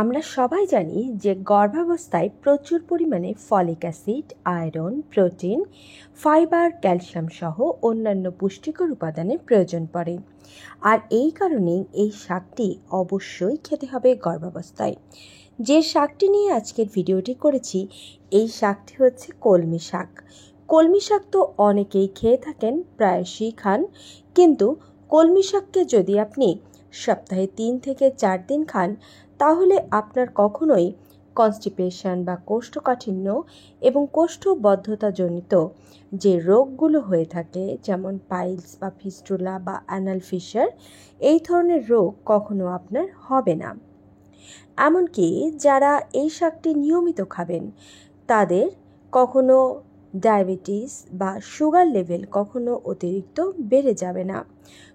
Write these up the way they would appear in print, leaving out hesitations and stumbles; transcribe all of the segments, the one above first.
আমরা সবাই জানি যে গর্ভাবস্থায় প্রচুর পরিমাণে folic acid, iron, protein, fibre, calcium সহ অন্যান্য পুষ্টিকর উপাদানের প্রয়োজন পড়ে। আর এই কারণেই এই শাকটি অবশ্যই খেতে হবে গর্ভাবস্থায়। যে শাকটি নিয়ে আজকের ভিডিওটি করেছি, এই শাকটি হচ্ছে কলমি শাক। কলমি শাক তো অনেকেই খেয়ে থাকেন, প্রায়শই খান, কিন্তু কলমি শাককে যদি আপনি সপ্তাহে 3 থেকে 4 দিন খান, তাহলে আপনার কখনোই কনস্টিপেশন বা কোষ্ঠকাঠিন্য এবং কোষ্ঠবদ্ধতাজনিত যে রোগগুলো হয়ে থাকে, যেমন পাইলস বা ফিস্টুলা বা অ্যানাল ফিশার, এই ধরনের রোগ কখনো আপনার হবে না। এমনকি যারা এই শাকটি নিয়মিত খাবেন, তাদের কখনো ডায়াবেটিস বা সুগার লেভেল কখনো অতিরিক্ত বেড়ে যাবে না।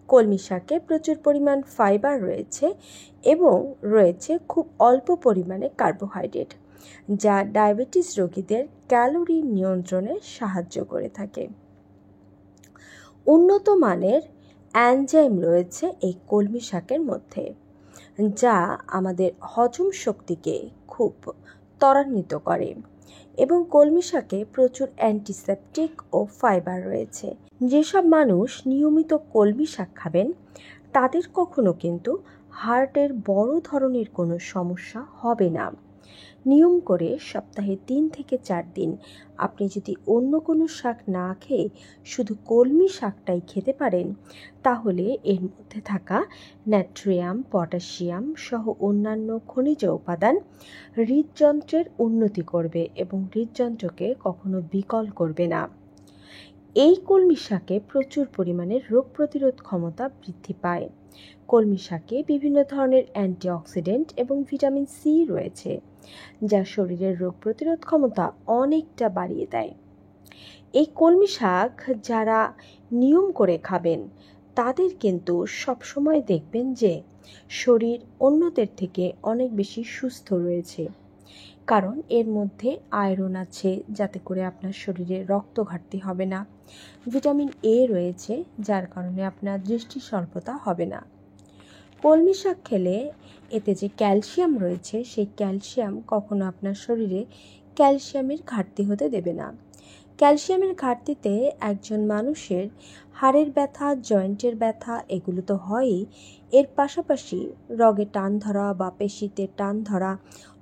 কলমি শাকে প্রচুর পরিমাণ ফাইবার রয়েছে এবং রয়েছে খুব অল্প পরিমাণে কার্বোহাইড্রেট, যা ডায়াবেটিস রোগীদের ক্যালোরি নিয়ন্ত্রণে সাহায্য করে থাকে। উন্নত মানের এনজাইম রয়েছে এই কলমি শাকের মধ্যে, যা আমাদের হজম শক্তিকে খুব ত্বরান্বিত করে। এবং কলমি শাকে প্রচুর অ্যান্টিসেপটিক ও ফাইবার রয়েছে। যেসব মানুষ নিয়মিত কলমি শাক খাবেন, তাদের কখনো কিন্তু হার্টের বড় ধরনের কোনো সমস্যা হবে না। নিয়ম করে সপ্তাহে 3 থেকে 4 দিন আপনি যদি অন্য কোনো শাক না খেয়ে শুধু কলমি শাকটাই খেতে পারেন, তাহলে এর মধ্যে থাকা নাট্রিয়াম, পটাশিয়াম সহ অন্যান্য খনিজ উপাদান হৃদযন্ত্রের উন্নতি করবে এবং হৃদযন্ত্রকে কখনো বিকল করবে না। এই কলমি শাকে প্রচুর পরিমাণে রোগ প্রতিরোধ ক্ষমতা বৃদ্ধি পায়। কলমি শাকে বিভিন্ন ধরনের অ্যান্টিঅক্সিডেন্ট এবং ভিটামিন সি রয়েছে, যা শরীরের রোগ প্রতিরোধ ক্ষমতা অনেকটা বাড়িয়ে দেয়। এই কলমি শাক যারা নিয়ম করে খাবেন, তাদের কিন্তু সবসময় দেখবেন যে শরীর অন্যদের থেকে অনেক বেশি সুস্থ রয়েছে, কারণ এর মধ্যে আয়রন আছে, যাতে করে আপনার শরীরে রক্ত ঘাটতি হবে না। ভিটামিন এ রয়েছে, যার কারণে আপনার দৃষ্টি স্বল্পতা হবে না। কলমি শাক খেলে এতে যে ক্যালসিয়াম রয়েছে, সেই ক্যালসিয়াম কখনো আপনার শরীরে ক্যালসিয়ামের ঘাটতি হতে দেবে না। ক্যালসিয়ামের ঘাটতিতে একজন মানুষের হাড়ের ব্যথা, জয়েন্টের ব্যথা এগুলো তো হয়ই, এর পাশাপাশি রগে টান ধরা বা পেশিতে টান ধরা,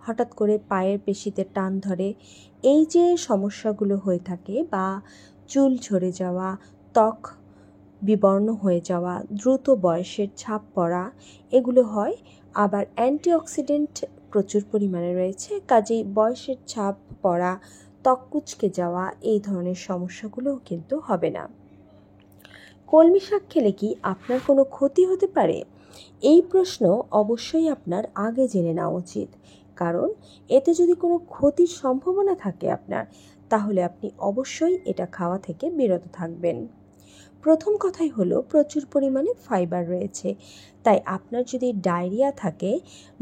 হঠাৎ করে পায়ের পেশিতে টান ধরে, এই যে সমস্যাগুলো হয়ে থাকে, বা চুল ঝরে যাওয়া, ত্বক বিবর্ণ হয়ে যাওয়া, দ্রুত বয়সের ছাপ পড়া, এগুলো হয়। আবার অ্যান্টিঅক্সিডেন্ট প্রচুর পরিমাণে রয়েছে, কাজেই বয়সের ছাপ পড়া, ত্বক কুঁচকে যাওয়া, এই ধরনের সমস্যাগুলোও কিন্তু হবে না। কলমি শাক খেলে কি আপনার কোনো ক্ষতি হতে পারে? এই প্রশ্ন অবশ্যই আপনার আগে জেনে নেওয়া উচিত, কারণ এতে যদি কোনো ক্ষতির সম্ভাবনা থাকে আপনার, তাহলে আপনি অবশ্যই এটা খাওয়া থেকে বিরত থাকবেন। প্রথম কথাই হলো, প্রচুর পরিমাণে ফাইবার রয়েছে, তাই আপনার যদি ডায়রিয়া থাকে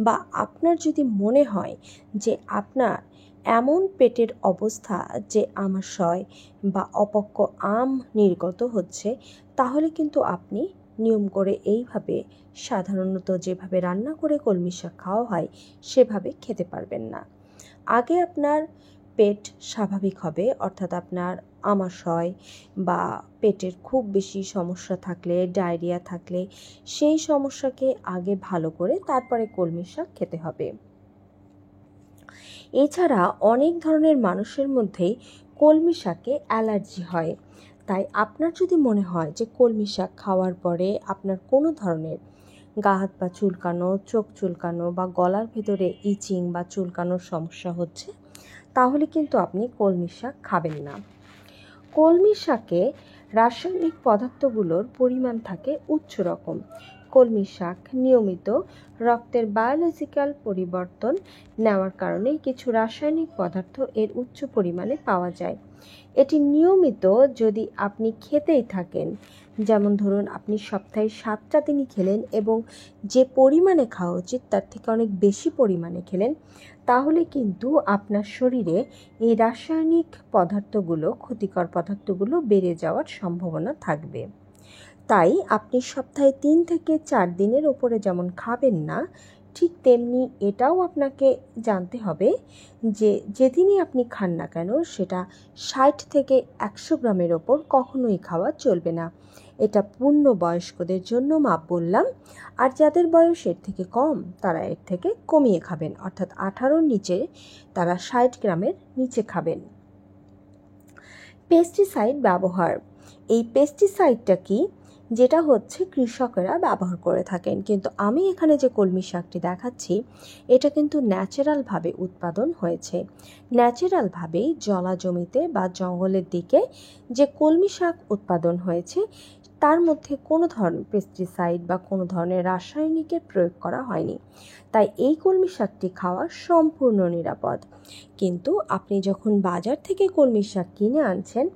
বা আপনার যদি মনে হয় যে আপনার এমন পেটের অবস্থা যে আমাশয় বা অপক্ব আম নির্গত হচ্ছে, তাহলে কিন্তু আপনি নিয়ম করে এইভাবে সাধারণত যেভাবে রান্না করে কলমি শাক খাওয়া হয় সেভাবে খেতে পারবেন না। আগে আপনার পেট স্বাভাবিক হবে, অর্থাৎ আপনার আমাশয় বা পেটের খুব বেশি সমস্যা থাকলে, ডায়রিয়া থাকলে, সেই সমস্যাকে আগে ভালো করে তারপরে কলমি শাক খেতে হবে। এছাড়া অনেক ধরনের মানুষের মধ্যেই কলমি শাকে অ্যালার্জি হয়, তাই আপনার যদি মনে হয় যে কলমি শাক খাওয়ার পরে আপনার কোনো ধরনের গা হাত পা চুলকানো, চোখ চুলকানো বা গলার ভেতরে ইচিং বা চুলকানোর সমস্যা হচ্ছে, তাহলে কিন্তু আপনি কলমি শাক খাবেন না। কলমি শাকে রাসায়নিক পদার্থগুলোর পরিমাণ থাকে উচ্চ রকম। কলমি শাক নিয়মিত রক্তের বায়োলজিক্যাল পরিবর্তন নেওয়ার কারণে কিছু রাসায়নিক পদার্থ এর উচ্চ পরিমাণে পাওয়া যায়। এটি নিয়মিত যদি আপনি খেতেই থাকেন, যেমন ধরুন আপনি সপ্তাহে 7টা দিনই খেলেন এবং যে পরিমাণে খাওয়া উচিত তার থেকে অনেক বেশি পরিমাণে খেলেন, তাহলে কিন্তু আপনার শরীরে এই রাসায়নিক পদার্থগুলো, ক্ষতিকর পদার্থগুলো বেড়ে যাওয়ার সম্ভাবনা থাকবে। তাই আপনি সপ্তাহে 3 থেকে 4 দিনের ওপরে যেমন খাবেন না, ঠিক তেমনি এটাও আপনাকে জানতে হবে যে যেদিনই আপনি খান না কেন সেটা 60 থেকে 100 গ্রামের ওপর কখনোই খাওয়া চলবে না। এটা পূর্ণবয়স্কদের জন্য মাপ বললাম। আর যাদের বয়স এর থেকে কম তারা এর থেকে কমিয়ে খাবেন, অর্থাৎ 18-র নিচে তারা 60 গ্রামের নিচে খাবেন। পেস্টিসাইড ব্যবহার। এই পেস্টিসাইডটা কি, যেটা হচ্ছে কৃষকেরা ব্যবহার করে থাকেন, কিন্তু আমি এখানে যে কলমি শাকটি দেখাচ্ছি এটা কিন্তু ন্যাচারালভাবে উৎপাদন হয়েছে। ন্যাচারালভাবেই জলা জমিতে বা জঙ্গলের দিকে যে কলমি শাক উৎপাদন হয়েছে তার মধ্যে কোনো ধরনের পেস্টিসাইড বা কোনো ধরনের রাসায়নিকের প্রয়োগ করা হয়নি। তাই এই কলমি শাকটি খাওয়া সম্পূর্ণ নিরাপদ। কিন্তু আপনি যখন বাজার থেকে কলমি শাক কিনে আনছেন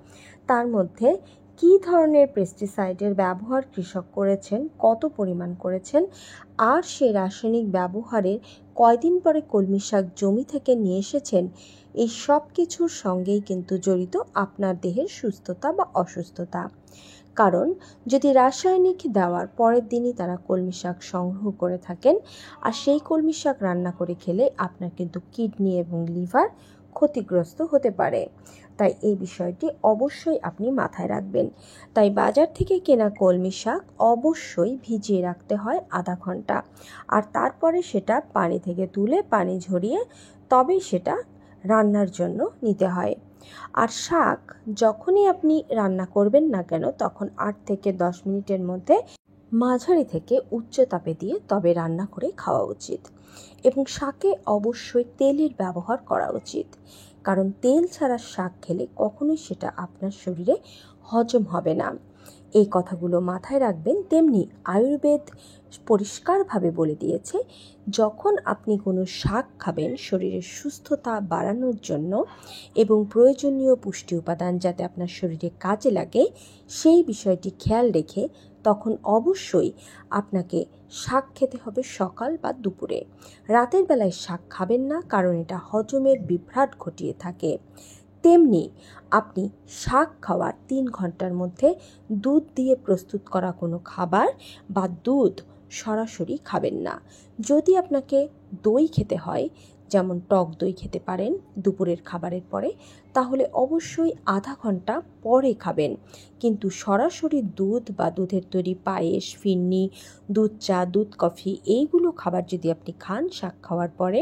তার মধ্যে কী ধরনের পেস্টিসাইডের ব্যবহার কৃষক করেছেন, কত পরিমাণ করেছেন, আর সেই রাসায়নিক ব্যবহারের কয়দিন পরে কলমি শাক জমি থেকে নিয়ে এসেছেন, এই সব কিছুর সঙ্গেই কিন্তু জড়িত আপনার দেহের সুস্থতা বা অসুস্থতা। কারণ যদি রাসায়নিক দেওয়ার পরের দিনই তারা কলমি শাক সংগ্রহ করে থাকেন আর সেই কলমি শাক রান্না করে খেলে আপনার কিন্তু কিডনি এবং লিভার ক্ষতিগ্রস্ত হতে পারে। তাই এই বিষয়টি অবশ্যই আপনি মাথায় রাখবেন। তাই বাজার থেকে কেনা কলমি শাক অবশ্যই ভিজিয়ে রাখতে হয় আধা ঘন্টা, আর তারপরে সেটা পানি থেকে তুলে পানি ঝরিয়ে তবেই সেটা রান্নার জন্য নিতে হয়। আর শাক যখনই আপনি রান্না করবেন না কেন তখন 8 থেকে 10 মিনিটের মধ্যে মাঝারি থেকে উচ্চ তাপে দিয়ে তবে রান্না করে খাওয়া উচিত। এবং শাকে অবশ্যই তেলের ব্যবহার করা উচিত, কারণ তেল ছাড়া শাক খেলে কখনোই সেটা আপনার শরীরে হজম হবে না। এই কথাগুলো মাথায় রাখবেন। তেমনি আয়ুর্বেদ পরিষ্কারভাবে বলে দিয়েছে যখন আপনি কোনো শাক খাবেন শরীরের সুস্থতা বাড়ানোর জন্য এবং প্রয়োজনীয় পুষ্টি উপাদান যাতে আপনার শরীরে কাজে লাগে সেই বিষয়টি খেয়াল রেখে তখন অবশ্যই আপনাকে শাক খেতে হবে সকাল বা দুপুরে। রাতের বেলায় শাক খাবেন না, কারণ এটা হজমের বিভ্রাট ঘটিয়ে থাকে। তেমনি আপনি শাক খাওয়ার 3 ঘন্টার মধ্যে দুধ দিয়ে প্রস্তুত করা কোনো খাবার বা দুধ সরাসরি খাবেন না। যদি আপনাকে দই খেতে হয়, যেমন টক দই খেতে পারেন দুপুরের খাবারের পরে, তাহলে অবশ্যই আধা ঘন্টা পরে খাবেন। কিন্তু সরাসরি দুধ বা দুধের তৈরি পায়েস, ফিরনি, দুধ চা, দুধ কফি এইগুলো খাবার যদি আপনি খান শাক খাওয়ার পরে,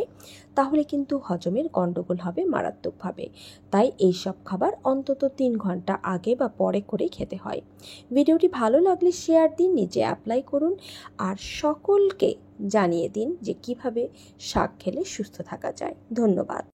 তাহলে কিন্তু হজমের গণ্ডগোল হবে মারাত্মকভাবে। তাই এই সব খাবার অন্তত 3 ঘন্টা আগে বা পরে করে খেতে হয়। ভিডিওটি ভালো লাগলে শেয়ার দিন, নিজে অ্যাপ্লাই করুন আর সকলকে জানিয়ে দিন যে কিভাবে শাক খেলে সুস্থ থাকা যায়। ধন্যবাদ।